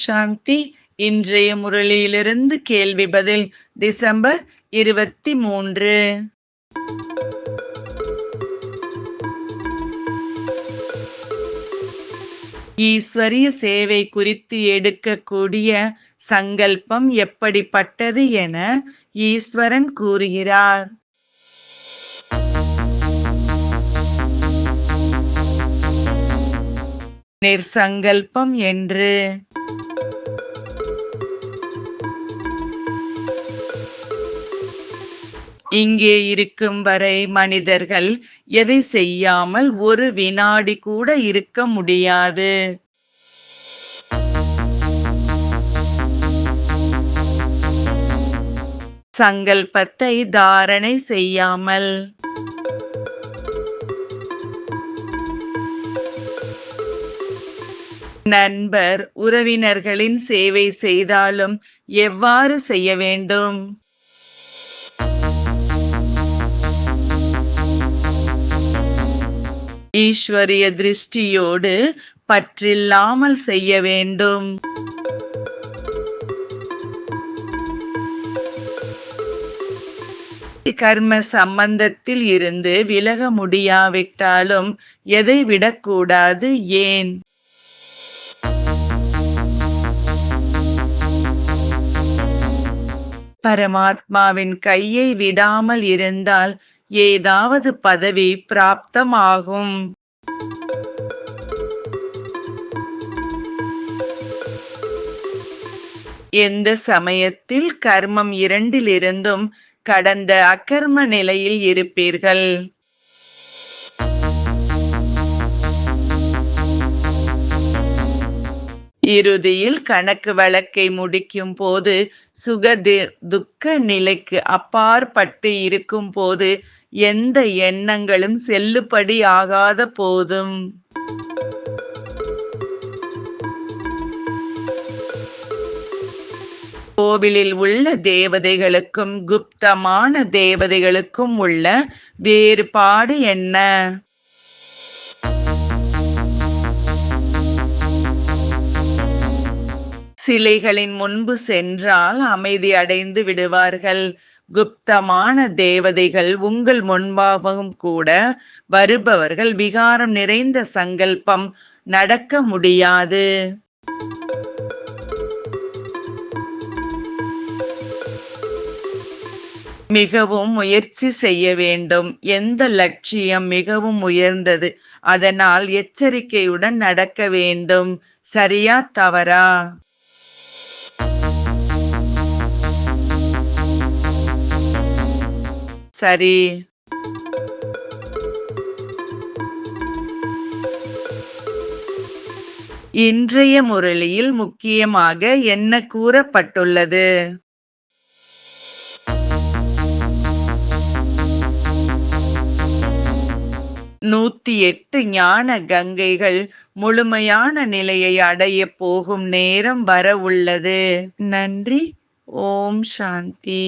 சாந்தி. இன்றைய முரளியிலிருந்து கேள்வி பதில் டிசம்பர் 23. ஈஸ்வரிய சேவை குறித்து எடுக்கக்கூடிய சங்கல்பம் எப்படிப்பட்டது என ஈஸ்வரன் கூறுகிறார். நிர்சங்கல்பம் என்று. இங்கே இருக்கும் வரை மனிதர்கள் எதை செய்யாமல் ஒரு வினாடி கூட இருக்க முடியாது. சங்கல்பத்தை தாரணை செய்யாமல். நண்பர் உறவினர்களின் சேவை செய்தாலும் எவ்வாறு செய்ய வேண்டும்? ஈஸ்வரிய திருஷ்டியோடு பற்றில்லாமல் செய்ய வேண்டும். கர்ம சம்பந்தத்தில் இருந்து விலக முடியாவிட்டாலும் எதை விடக்கூடாது, ஏன்? பரமாத்மாவின் கையை விடாமல் இருந்தால் ஏதாவது பதவி பிராப்தமாகும். எந்த சமயத்தில் கர்மம் இரண்டிலிருந்தும் கடந்த அகர்ம நிலையில் இருப்பீர்கள். இறுதியில் கணக்கு வழக்கை முடிக்கும் போது சுக துக்க நிலைக்கு அப்பாற்பட்டு இருக்கும் போது எந்த எண்ணங்களும் செல்லுபடி ஆகாத போதும் கோவிலில் உள்ள தேவதைகளுக்கும் குப்தமான தேவதைகளுக்கும் உள்ள வேறுபாடு என்ன? சிலைகளின் முன்பு சென்றால் அமைதி அடைந்து விடுவார்கள். குப்தமான தேவதைகள் உங்கள் முன்பாகவும் கூட வருபவர்கள் விகாரம் நிறைந்த சங்கல்பம் நடக்க முடியாது. மிகவும் முயற்சி செய்ய வேண்டும். எந்த லட்சியம் மிகவும் உயர்ந்தது, அதனால் எச்சரிக்கையுடன் நடக்க வேண்டும். சரியா தவறா? சரி. இன்றைய முரளியில் முக்கியமாக என்ன கூறப்பட்டுள்ளது? 108 ஞான கங்கைகள் முழுமையான நிலையை அடைய போகும் நேரம் வர உள்ளது. நன்றி. ஓம் சாந்தி.